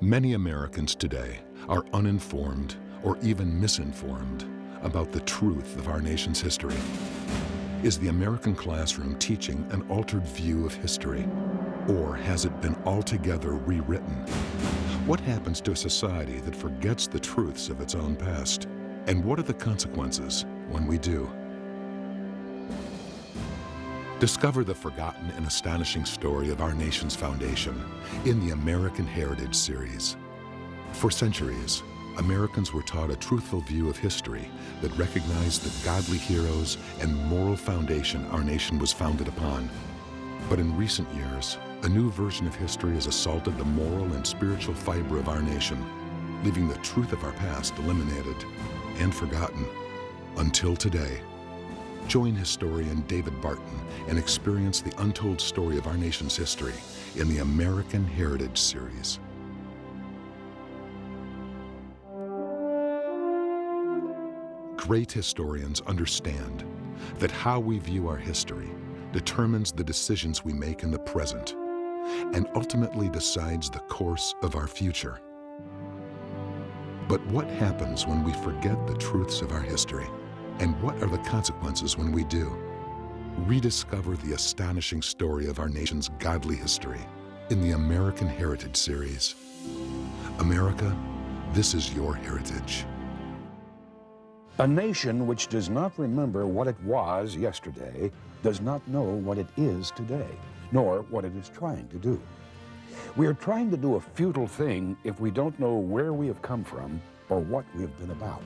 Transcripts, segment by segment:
Many Americans today are uninformed or even misinformed about the truth of our nation's history. Is the American classroom teaching an altered view of history, or has it been altogether rewritten? What happens to a society that forgets the truths of its own past? And what are the consequences when we do? Discover the forgotten and astonishing story of our nation's foundation in the American Heritage series. For centuries, Americans were taught a truthful view of history that recognized the godly heroes and moral foundation our nation was founded upon. But in recent years, a new version of history has assaulted the moral and spiritual fiber of our nation, leaving the truth of our past eliminated and forgotten until today. Join historian David Barton and experience the untold story of our nation's history in the American Heritage series. Great historians understand that how we view our history determines the decisions we make in the present and ultimately decides the course of our future. But what happens when we forget the truths of our history? And what are the consequences when we do? Rediscover the astonishing story of our nation's godly history in the American Heritage series. America, this is your heritage. A nation which does not remember what it was yesterday does not know what it is today, nor what it is trying to do. We are trying to do a futile thing if we don't know where we have come from or what we have been about.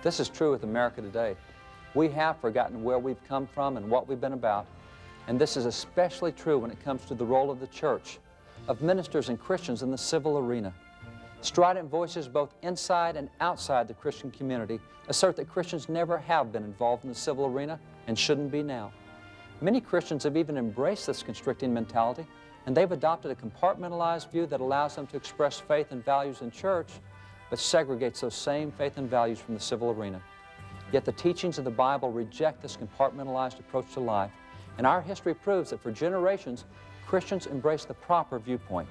This is true with America today. We have forgotten where we've come from and what we've been about. And this is especially true when it comes to the role of the church, of ministers and Christians in the civil arena. Strident voices both inside and outside the Christian community assert that Christians never have been involved in the civil arena and shouldn't be now. Many Christians have even embraced this constricting mentality, and they've adopted a compartmentalized view that allows them to express faith and values in church, but segregates those same faith and values from the civil arena. Yet the teachings of the Bible reject this compartmentalized approach to life, and our history proves that for generations, Christians embrace the proper viewpoint.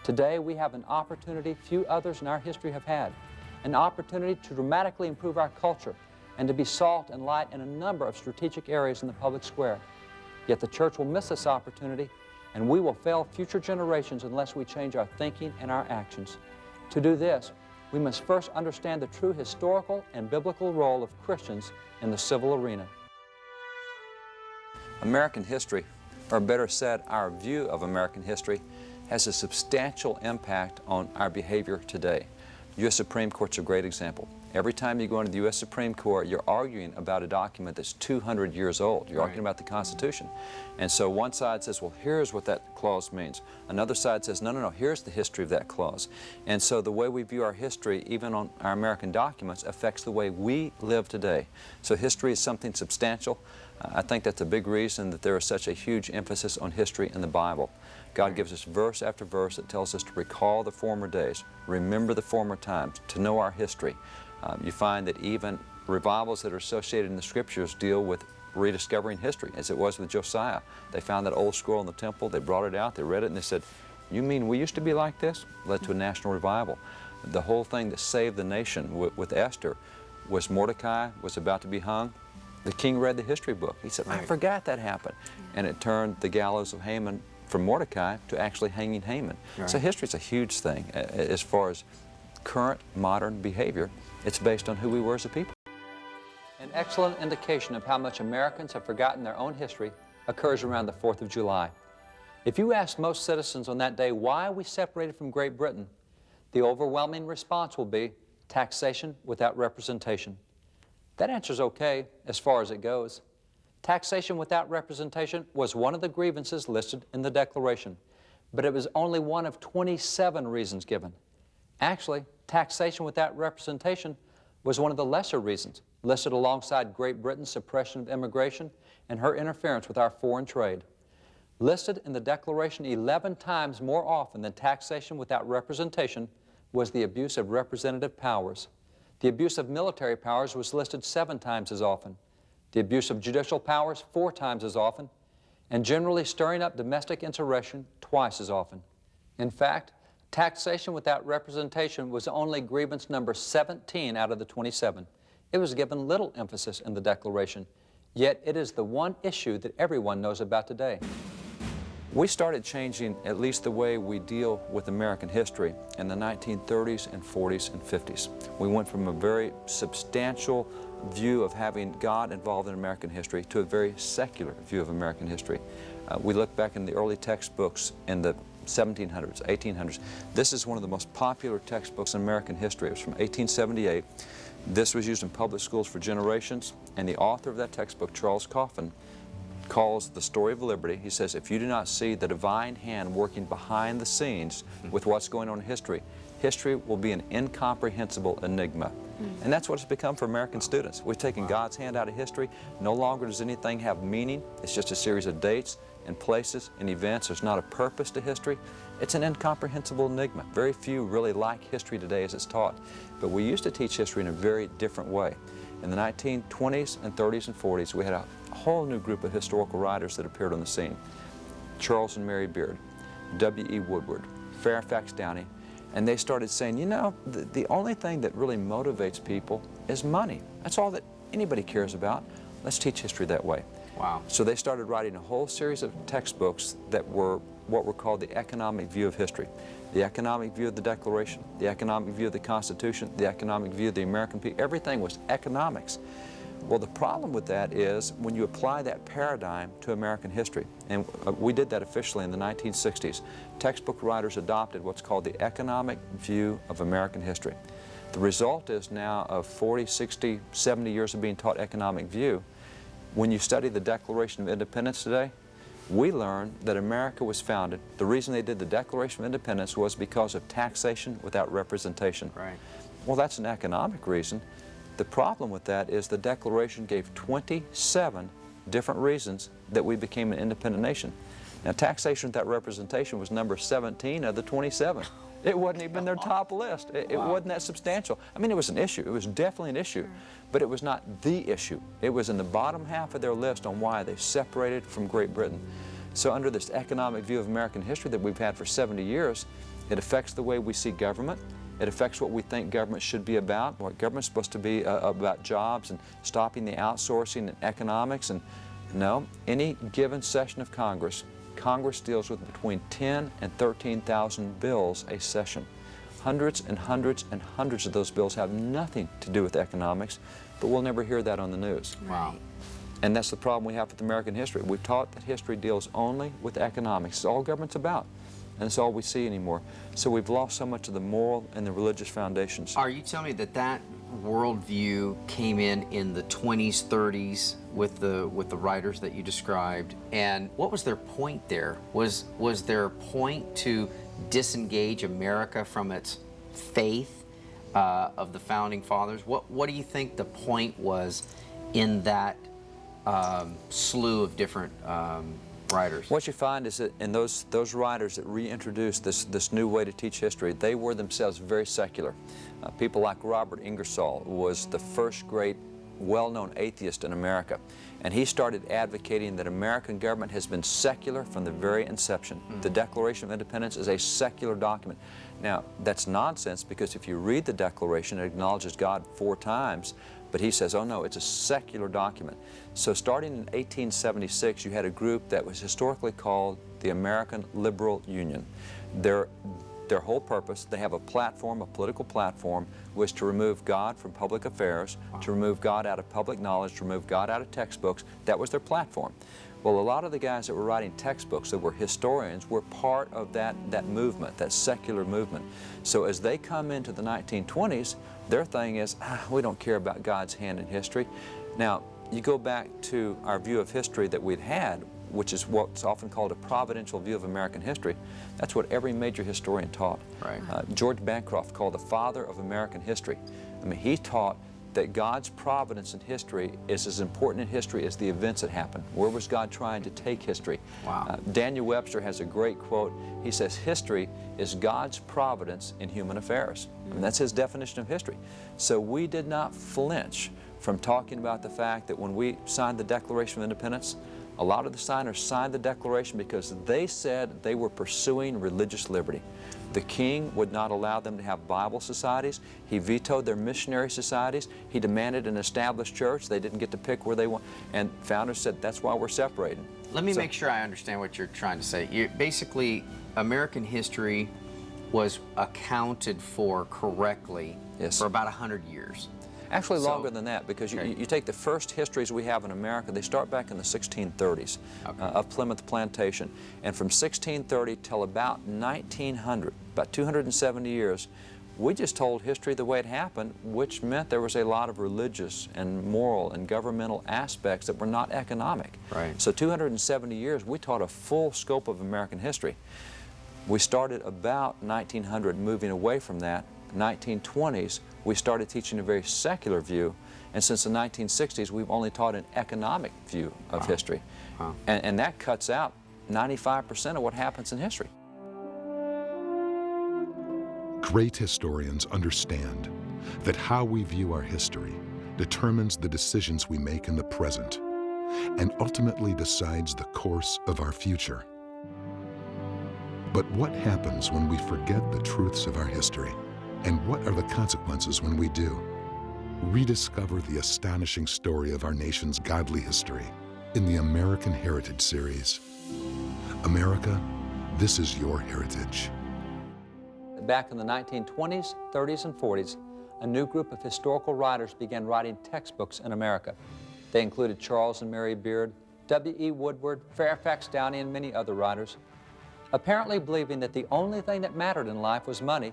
Today, we have an opportunity few others in our history have had, an opportunity to dramatically improve our culture and to be salt and light in a number of strategic areas in the public square. Yet the church will miss this opportunity, and we will fail future generations unless we change our thinking and our actions. To do this, we must first understand the true historical and biblical role of Christians in the civil arena. American history, or better said, our view of American history, has a substantial impact on our behavior today. The U.S. Supreme Court's a great example. Every time you go into the U.S. Supreme Court, you're arguing about a document that's 200 years old. You're arguing about the Constitution. And so one side says, well, here's what that clause means. Another side says, no, here's the history of that clause. And so the way we view our history, even on our American documents, affects the way we live today. So history is something substantial. I think that's a big reason that there is such a huge emphasis on history in the Bible. God gives us verse after verse that tells us to recall the former days, remember the former times, to know our history. You find that even revivals that are associated in the Scriptures deal with rediscovering history, as it was with Josiah. They found that old scroll in the temple, they brought it out, they read it, and they said, you mean we used to be like this? Led to a national revival. The whole thing that saved the nation with Esther was Mordecai was about to be hung. The king read the history book. He said, I forgot that happened. And it turned the gallows of Haman from Mordecai to actually hanging Haman. So history's a huge thing as far as current modern behavior. It's based on who we were as a people. An excellent indication of how much Americans have forgotten their own history occurs around the 4th of July. If you ask most citizens on that day why we separated from Great Britain, the overwhelming response will be taxation without representation. That answer's okay as far as it goes. Taxation without representation was one of the grievances listed in the Declaration, but it was only one of 27 reasons given. Actually, taxation without representation was one of the lesser reasons listed alongside Great Britain's suppression of immigration and her interference with our foreign trade. Listed in the Declaration 11 times more often than taxation without representation was the abuse of representative powers. The abuse of military powers was listed 7 times as often. The abuse of judicial powers 4 times as often, and generally stirring up domestic insurrection twice as often. In fact, Taxation without representation was only grievance number 17 out of the 27. It was given little emphasis in the Declaration, yet it is the one issue that everyone knows about today. We started changing at least the way we deal with American history in the 1930s and 40s and 50s. We went from a very substantial view of having God involved in American history to a very secular view of American history. We look back in the early textbooks in the 1700s, 1800s. This is one of the most popular textbooks in American history. It was from 1878. This was used in public schools for generations, and the author of that textbook, Charles Coffin, calls the story of liberty. He says, if you do not see the divine hand working behind the scenes with what's going on in history, history will be an incomprehensible enigma. And that's what it's become for American students. We've taken God's hand out of history. No longer does anything have meaning. It's just a series of dates and places and events. There's not a purpose to history. It's an incomprehensible enigma. Very few really like history today as it's taught. But we used to teach history in a very different way. In the 1920s and 30s and 40s, we had a whole new group of historical writers that appeared on the scene. Charles and Mary Beard, W.E. Woodward, Fairfax Downey, and they started saying, you know, the only thing that really motivates people is money. That's all that anybody cares about. Let's teach history that way. Wow. So they started writing a whole series of textbooks that were what were called the economic view of history. The economic view of the Declaration, the economic view of the Constitution, the economic view of the American people. Everything was economics. Well, the problem with that is when you apply that paradigm to American history, and we did that officially in the 1960s, textbook writers adopted what's called the economic view of American history. The result is now of 40, 60, 70 years of being taught economic view. When you study the Declaration of Independence today, we learn that America was founded. The reason they did the Declaration of Independence was because of taxation without representation. Right. Well, that's an economic reason. The problem with that is the Declaration gave 27 different reasons that we became an independent nation. Now, taxation without representation was number 17 of the 27. It wasn't even their top list. It wasn't that substantial. I mean, it was an issue. It was definitely an issue, but it was not the issue. It was in the bottom half of their list on why they separated from Great Britain. So under this economic view of American history that we've had for 70 years, it affects the way we see government. It affects what we think government should be about, what government's supposed to be about jobs and stopping the outsourcing and economics. And no, any given session of Congress, Congress deals with between 10 and 13,000 bills a session. Hundreds and hundreds and hundreds of those bills have nothing to do with economics, but we'll never hear that on the news. Wow. And that's the problem we have with American history. We've taught that history deals only with economics. It's all government's about. And it's all we see anymore. So we've lost so much of the moral and the religious foundations. Are you telling me that that worldview came in the 20s, 30s with the writers that you described? And what was their point there? Was their point to disengage America from its faith of the founding fathers? What do you think the point was in that slew of different writers? What you find is that in those writers that reintroduced this new way to teach history, they were themselves very secular. People like Robert Ingersoll was the first great well-known atheist in America, and he started advocating that American government has been secular from the very inception. The Declaration of Independence is a secular document. Now, that's nonsense, because if you read the Declaration, it acknowledges God 4 times, but he says, oh no, it's a secular document. So starting in 1876, you had a group that was historically called the American Liberal Union. Their whole purpose, they have a platform, a political platform, was to remove God from public affairs, to remove God out of public knowledge, to remove God out of textbooks. That was their platform. Well, a lot of the guys that were writing textbooks, that were historians, were part of that movement, that secular movement. So as they come into the 1920s, their thing is, we don't care about God's hand in history. Now, you go back to our view of history that we'd had, which is what's often called a providential view of American history. That's what every major historian taught. Right. George Bancroft, called the father of American history. I mean, he taught that God's providence in history is as important in history as the events that happen. Where was God trying to take history? Wow. Daniel Webster has a great quote. He says, history is God's providence in human affairs. And that's his definition of history. So we did not flinch from talking about the fact that when we signed the Declaration of Independence, a lot of the signers signed the Declaration because they said they were pursuing religious liberty. The king would not allow them to have Bible societies. He vetoed their missionary societies. He demanded an established church. They didn't get to pick where they want. And founders said, that's why we're separated. Let me make sure I understand what you're trying to say. Basically, American history was accounted for correctly for about 100 years. Actually, longer than that, because you take the first histories we have in America, they start back in the 1630s of Plymouth Plantation. And from 1630 till about 1900, about 270 years, we just told history the way it happened, which meant there was a lot of religious and moral and governmental aspects that were not economic. Right. So 270 years, we taught a full scope of American history. We started about 1900 moving away from that. 1920s, we started teaching a very secular view, and since the 1960s, we've only taught an economic view of history. And that cuts out 95% of what happens in history. Great historians understand that how we view our history determines the decisions we make in the present and ultimately decides the course of our future. But what happens when we forget the truths of our history? And what are the consequences when we do? Rediscover the astonishing story of our nation's godly history in the American Heritage series. America, this is your heritage. Back in the 1920s, 30s, and 40s, a new group of historical writers began writing textbooks in America. They included Charles and Mary Beard, W.E. Woodward, Fairfax Downey, and many other writers. Apparently believing that the only thing that mattered in life was money,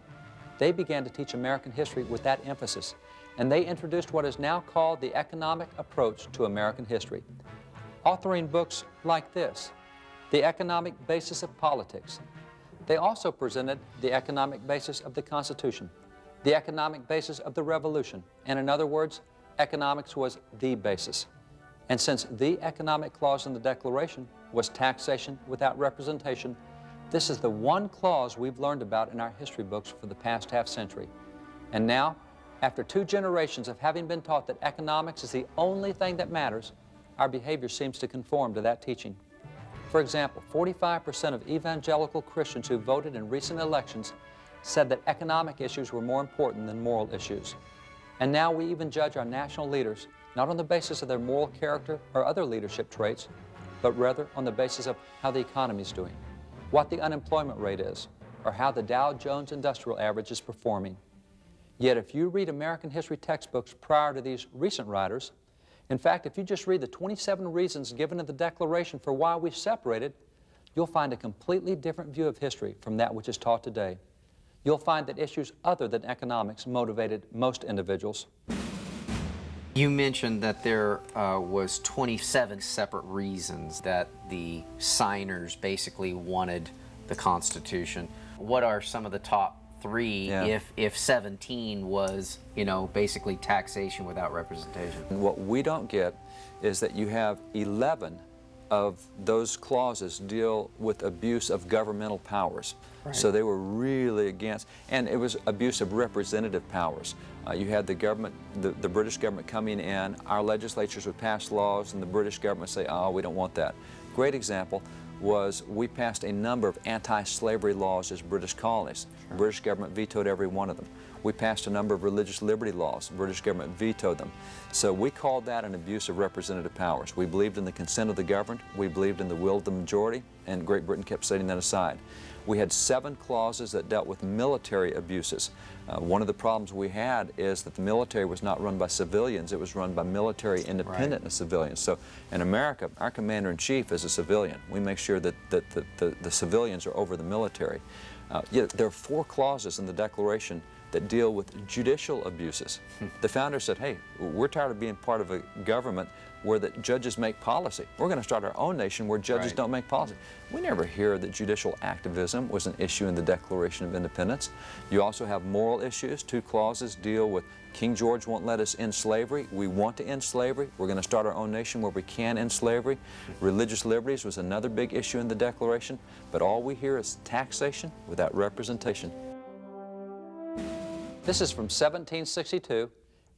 they began to teach American history with that emphasis, and they introduced what is now called the economic approach to American history, authoring books like this, The Economic Basis of Politics. They also presented the economic basis of the Constitution, the economic basis of the Revolution, and in other words, economics was the basis. And since the economic clause in the Declaration was taxation without representation, this is the one clause we've learned about in our history books for the past half-century. And now, after 2 generations of having been taught that economics is the only thing that matters, our behavior seems to conform to that teaching. For example, 45% of evangelical Christians who voted in recent elections said that economic issues were more important than moral issues. And now we even judge our national leaders not on the basis of their moral character or other leadership traits, but rather on the basis of how the economy is doing, what the unemployment rate is, or how the Dow Jones Industrial Average is performing. Yet if you read American history textbooks prior to these recent writers, in fact, if you just read the 27 reasons given in the Declaration for why we separated, you'll find a completely different view of history from that which is taught today. You'll find that issues other than economics motivated most individuals. You mentioned that there was 27 separate reasons that the signers basically wanted the Constitution. What are some of the top 3 if 17 was, you know, basically taxation without representation? And what we don't get is that you have 11 of those clauses deal with abuse of governmental powers. Right. So they were really against, and it was abuse of representative powers. You had the government, the British government coming in, our legislatures would pass laws, and the British government say, oh, we don't want that. Great example was we passed a number of anti-slavery laws as British colonies. The British government vetoed every one of them. We passed a number of religious liberty laws. The British government vetoed them. So we called that an abuse of representative powers. We believed in the consent of the governed. We believed in the will of the majority, and Great Britain kept setting that aside. We had 7 clauses that dealt with military abuses. One of the problems we had is that the military was not run by civilians, it was run by military independent of civilians. So in America, our commander-in-chief is a civilian. We make sure that the civilians are over the military. Yet there are 4 clauses in the Declaration that deal with judicial abuses. The founders said, hey, we're tired of being part of a government where the judges make policy. We're going to start our own nation where judges don't make policy. We never hear that judicial activism was an issue in the Declaration of Independence. You also have moral issues. 2 clauses deal with King George won't let us end slavery. We want to end slavery. We're going to start our own nation where we can end slavery. Religious liberties was another big issue in the Declaration. But all we hear is taxation without representation. This is from 1762,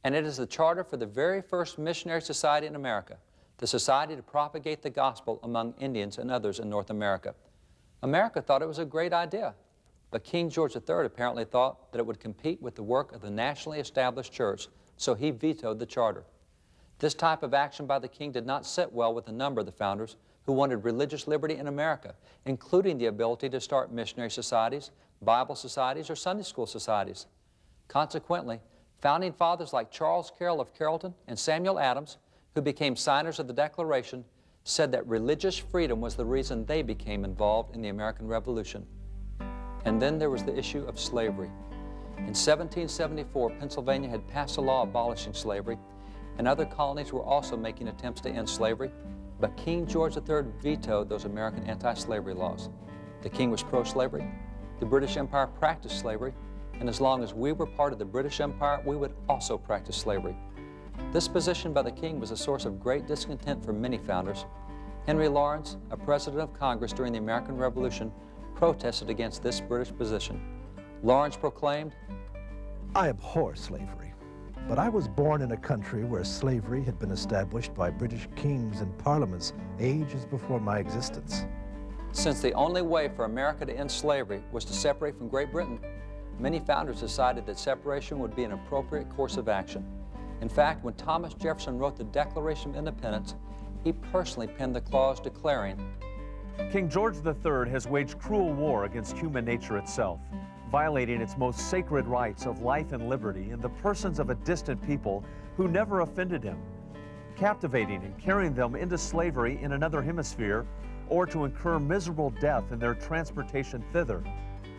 and it is the charter for the very first missionary society in America, the Society to Propagate the Gospel among Indians and others in North America. America thought it was a great idea. But King George III apparently thought that it would compete with the work of the nationally established church, so he vetoed the charter. This type of action by the king did not sit well with a number of the founders who wanted religious liberty in America, including the ability to start missionary societies, Bible societies, or Sunday school societies. Consequently, founding fathers like Charles Carroll of Carrollton and Samuel Adams, who became signers of the Declaration, said that religious freedom was the reason they became involved in the American Revolution. And then there was the issue of slavery. In 1774, Pennsylvania had passed a law abolishing slavery, and other colonies were also making attempts to end slavery, but King George III vetoed those American anti-slavery laws. The king was pro-slavery, the British Empire practiced slavery, and as long as we were part of the British Empire, we would also practice slavery. This position by the king was a source of great discontent for many founders. Henry Lawrence, a president of Congress during the American Revolution, protested against this British position. Lawrence proclaimed, "I abhor slavery, but I was born in a country where slavery had been established by British kings and parliaments ages before my existence." Since the only way for America to end slavery was to separate from Great Britain, many founders decided that separation would be an appropriate course of action. In fact, when Thomas Jefferson wrote the Declaration of Independence, he personally penned the clause declaring, King George III has waged cruel war against human nature itself, violating its most sacred rights of life and liberty in the persons of a distant people who never offended him, captivating and carrying them into slavery in another hemisphere, or to incur miserable death in their transportation thither.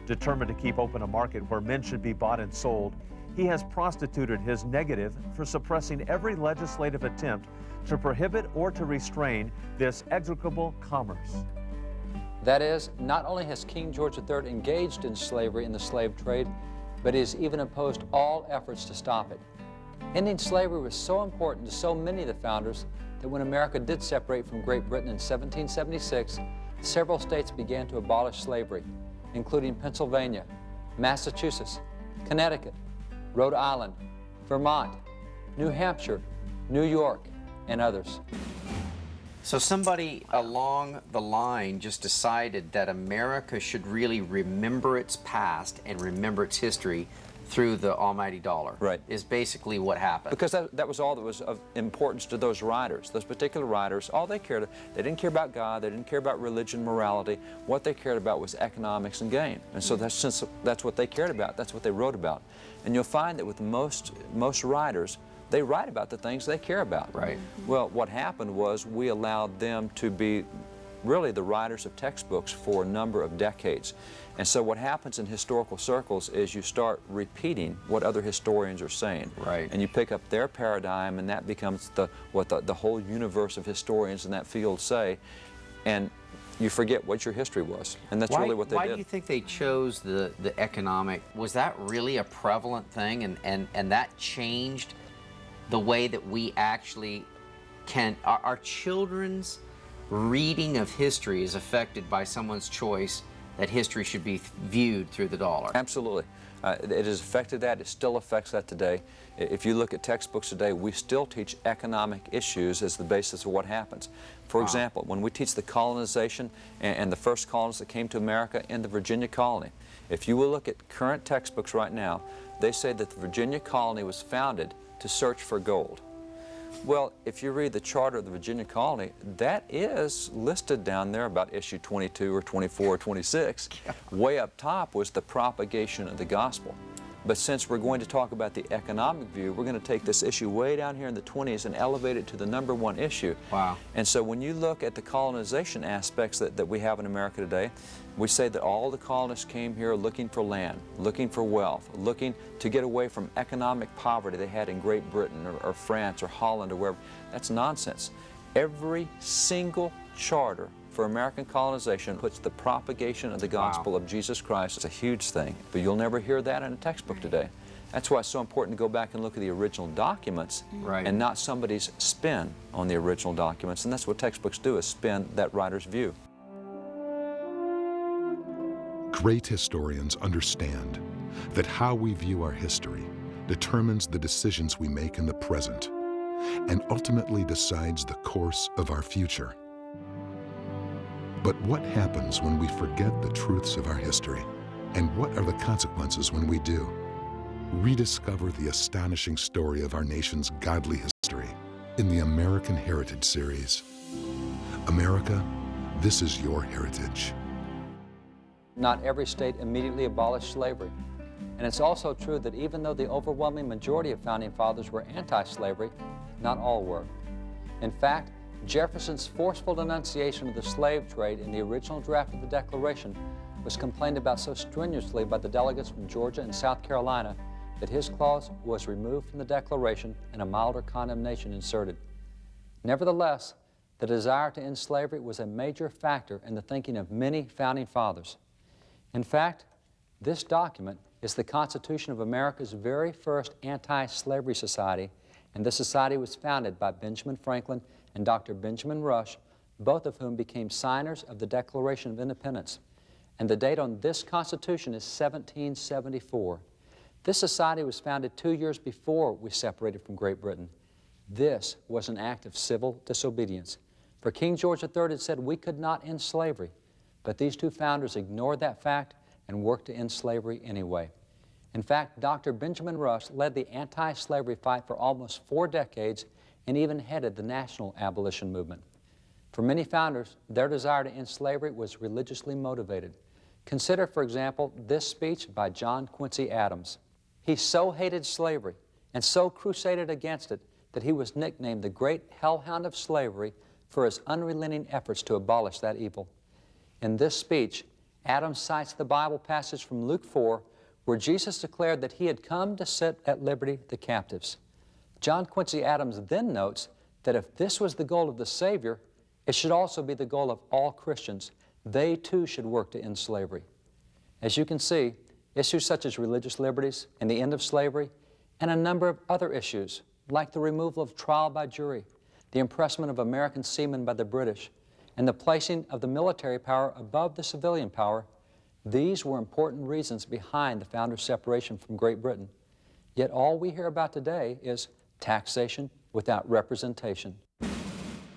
Determined to keep open a market where men should be bought and sold, he has prostituted his negative for suppressing every legislative attempt to prohibit or to restrain this execrable commerce. That is, not only has King George III engaged in slavery and the slave trade, but he has even opposed all efforts to stop it. Ending slavery was so important to so many of the founders that when America did separate from Great Britain in 1776, several states began to abolish slavery, including Pennsylvania, Massachusetts, Connecticut, Rhode Island, Vermont, New Hampshire, New York, and others. So somebody along the line just decided that America should really remember its past and remember its history through the almighty dollar. Right. Is basically what happened. Because that was all that was of importance to those writers. Those particular writers, all they cared, they didn't care about God, they didn't care about religion, morality. What they cared about was economics and gain. And so since that's what they cared about, that's what they wrote about. And you'll find that with most writers, they write about the things they care about. Right. Well, what happened was we allowed them to be really the writers of textbooks for a number of decades. And so what happens in historical circles is you start repeating what other historians are saying. Right. And you pick up their paradigm, and that becomes what the whole universe of historians in that field say, and you forget what your history was. And that's really what they did. Why do you think they chose the economic? Was that really a prevalent thing, and that changed the way that we actually can, our children's reading of history is affected by someone's choice that history should be viewed through the dollar? Absolutely. It has affected that. It still affects that today. If you look at textbooks today, we still teach economic issues as the basis of what happens. For example, when we teach the colonization and the first colonists that came to America in the Virginia colony, if you will look at current textbooks right now, they say that the Virginia colony was founded to search for gold. Well, if you read the charter of the Virginia colony, that is listed down there about issue 22 or 24 or 26. Way up top was the propagation of the gospel. But since we're going to talk about the economic view, we're going to take this issue way down here in the 20s and elevate it to the #1 issue. Wow. And so when you look at the colonization aspects that we have in America today, we say that all the colonists came here looking for land, looking for wealth, looking to get away from economic poverty they had in Great Britain or France or Holland or wherever. That's nonsense. Every single charter for American colonization puts the propagation of the gospel of Jesus Christ. It's a huge thing, but you'll never hear that in a textbook today. That's why it's so important to go back and look at the original documents and not somebody's spin on the original documents. And that's what textbooks do, is spin that writer's view. Great historians understand that how we view our history determines the decisions we make in the present and ultimately decides the course of our future. But what happens when we forget the truths of our history And what are the consequences when we do? Rediscover the astonishing story of our nation's godly history in the American Heritage series. America, this is your heritage. Not every state immediately abolished slavery. And it's also true that even though the overwhelming majority of founding fathers were anti-slavery, not all were. In fact, Jefferson's forceful denunciation of the slave trade in the original draft of the Declaration was complained about so strenuously by the delegates from Georgia and South Carolina that his clause was removed from the Declaration and a milder condemnation inserted. Nevertheless, the desire to end slavery was a major factor in the thinking of many founding fathers. In fact, this document is the Constitution of America's very first anti-slavery society, and this society was founded by Benjamin Franklin and Dr. Benjamin Rush, both of whom became signers of the Declaration of Independence. And the date on this Constitution is 1774. This society was founded 2 years before we separated from Great Britain. This was an act of civil disobedience. For King George III had said we could not end slavery, but these two founders ignored that fact and worked to end slavery anyway. In fact, Dr. Benjamin Rush led the anti-slavery fight for almost 4 decades and even headed the national abolition movement. For many founders, their desire to end slavery was religiously motivated. Consider, for example, this speech by John Quincy Adams. He so hated slavery and so crusaded against it that he was nicknamed the great hellhound of slavery for his unrelenting efforts to abolish that evil. In this speech, Adams cites the Bible passage from Luke 4, where Jesus declared that he had come to set at liberty the captives. John Quincy Adams then notes that if this was the goal of the Savior, it should also be the goal of all Christians. They too should work to end slavery. As you can see, issues such as religious liberties and the end of slavery, and a number of other issues, like the removal of trial by jury, the impressment of American seamen by the British, and the placing of the military power above the civilian power, these were important reasons behind the founders' separation from Great Britain. Yet all we hear about today is taxation without representation.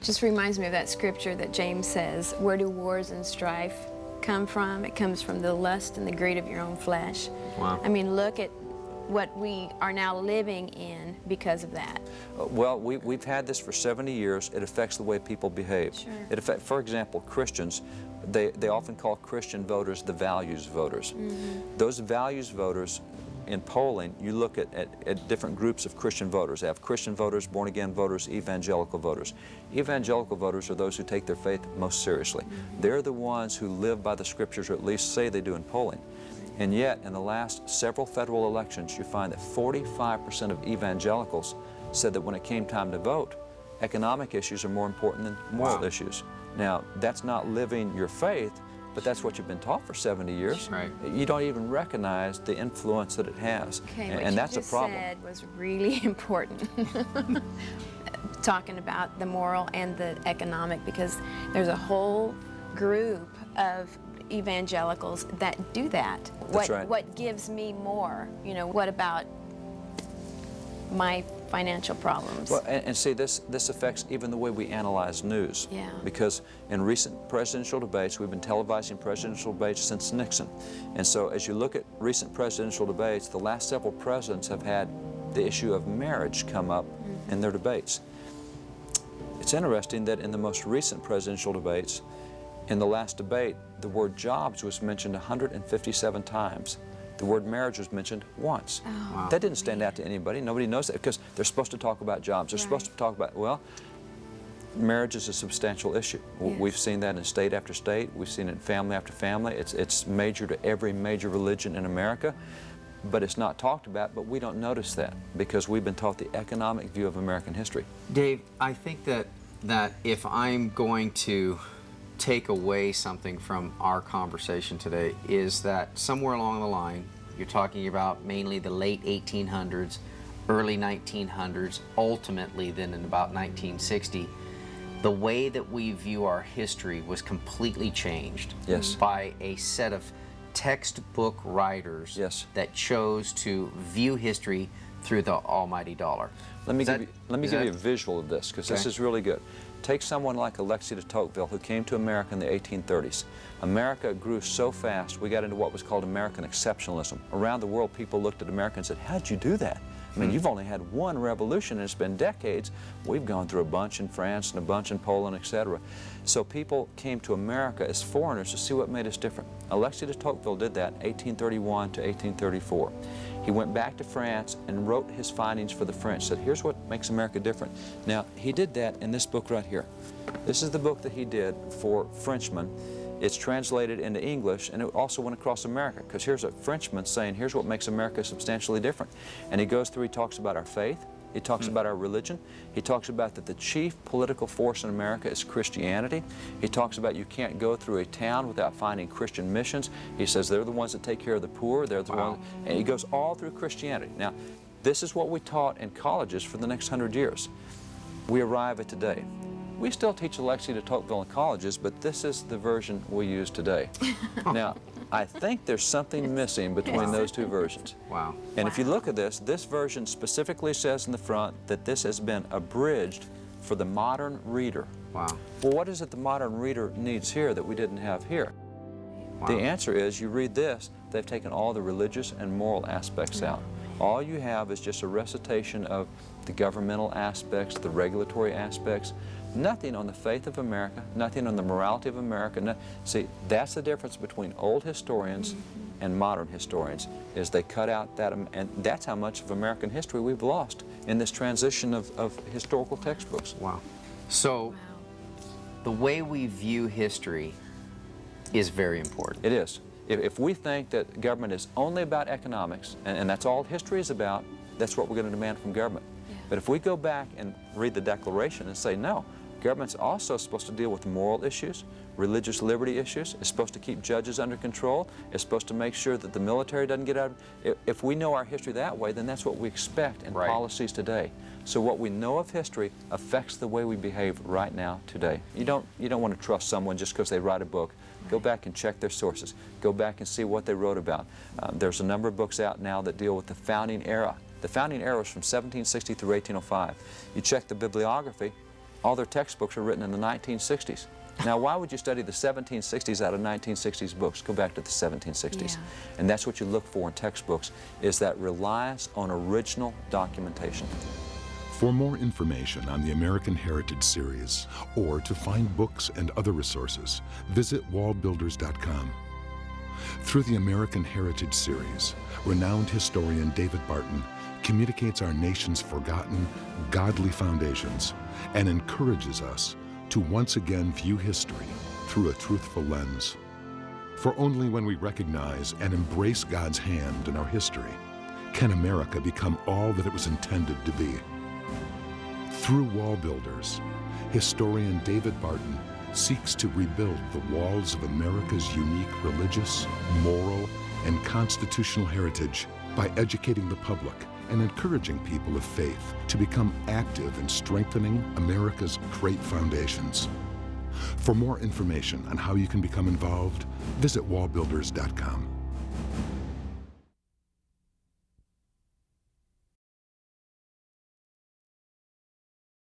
Just reminds me of that scripture that James says, where do wars and strife come from? It comes from the lust and the greed of your own flesh. Wow. I mean, look at what we are now living in because of that. Well, we've had this for 70 years. It affects the way people behave. Sure. It affects, for example, Christians, they often call Christian voters the values voters. Mm-hmm. Those values voters, in polling, you look at different groups of Christian voters. They have Christian voters, born-again voters, evangelical voters. Evangelical voters are those who take their faith most seriously. Mm-hmm. They're the ones who live by the Scriptures, or at least say they do in polling. And yet, in the last several federal elections, you find that 45% of evangelicals said that when it came time to vote, economic issues are more important than moral issues. Now, that's not living your faith, but that's what you've been taught for 70 years. Right. You don't even recognize the influence that it has. Okay, and that's a problem. What you just said was really important. Talking about the moral and the economic, because there's a whole group of evangelicals that do that. That's right. What gives me more? You know, what about my financial problems? Well, and see, this affects even the way we analyze news. Yeah. Because in recent presidential debates, we've been televising presidential debates since Nixon. And so as you look at recent presidential debates, the last several presidents have had the issue of marriage come up in their debates. It's interesting that in the most recent presidential debates, in the last debate, the word jobs was mentioned 157 times. The word marriage was mentioned once. Oh, Wow. That didn't stand out to anybody. Nobody knows that because they're supposed to talk about jobs. They're supposed to talk about, well, marriage is a substantial issue. Yes. We've seen that in state after state. We've seen it in family after family. It's major to every major religion in America, but it's not talked about, but we don't notice that because we've been taught the economic view of American history. Dave, I think that if I'm going to take away something from our conversation today is that somewhere along the line, you're talking about mainly the late 1800s, early 1900s, ultimately then in about 1960, the way that we view our history was completely changed by a set of textbook writers that chose to view history through the almighty dollar. Let me give you a visual of this, because this is really good. take someone like Alexis de Tocqueville, who came to America in the 1830s. America grew so fast, we got into what was called American exceptionalism. Around the world, people looked at America and said, how'd you do that? I mean, you've only had one revolution and it's been decades. We've gone through a bunch in France and a bunch in Poland, etc. So people came to America as foreigners to see what made us different. Alexis de Tocqueville did that 1831 to 1834. He went back to France and wrote his findings for the French, said, here's what makes America different. Now, he did that in this book right here. This is the book that he did for Frenchmen. It's translated into English, and it also went across America, because here's a Frenchman saying, here's what makes America substantially different. And he goes through, he talks about our faith, he talks about our religion, he talks about that the chief political force in America is Christianity. He talks about you can't go through a town without finding Christian missions. He says they're the ones that take care of the poor, they're the ones, and he goes all through Christianity. Now, this is what we taught in colleges for the next 100 years. We arrive at today. We still teach Alexis de Tocqueville in colleges, but this is the version we use today. Now, I think there's something missing between those two versions. Wow. And if you look at this version specifically says in the front that this has been abridged for the modern reader. Wow. Well, what is it the modern reader needs here that we didn't have here? Wow. The answer is, you read this, they've taken all the religious and moral aspects out. All you have is just a recitation of the governmental aspects, the regulatory aspects, nothing on the faith of America, nothing on the morality of America. See, that's the difference between old historians and modern historians, is they cut out that, and that's how much of American history we've lost in this transition of historical textbooks. Wow. So, the way we view history is very important. It is. If we think that government is only about economics, and that's all history is about, that's what we're going to demand from government. But if we go back and read the Declaration and say, no, government's also supposed to deal with moral issues, religious liberty issues, it's supposed to keep judges under control, it's supposed to make sure that the military doesn't get out of... If we know our history that way, then that's what we expect in policies today. So what we know of history affects the way we behave right now today. You don't want to trust someone just because they write a book. Go back and check their sources. Go back and see what they wrote about. There's a number of books out now that deal with the founding era. The founding era was from 1760 through 1805. You check the bibliography, all their textbooks are written in the 1960s. Now, why would you study the 1760s out of 1960s books? Go back to the 1760s. And that's what you look for in textbooks, is that reliance on original documentation. For more information on the American Heritage Series, or to find books and other resources, visit wallbuilders.com. Through the American Heritage Series, renowned historian David Barton communicates our nation's forgotten, godly foundations and encourages us to once again view history through a truthful lens. For only when we recognize and embrace God's hand in our history can America become all that it was intended to be. Through Wall Builders, historian David Barton seeks to rebuild the walls of America's unique religious, moral, and constitutional heritage by educating the public and encouraging people of faith to become active in strengthening America's great foundations. For more information on how you can become involved, visit wallbuilders.com.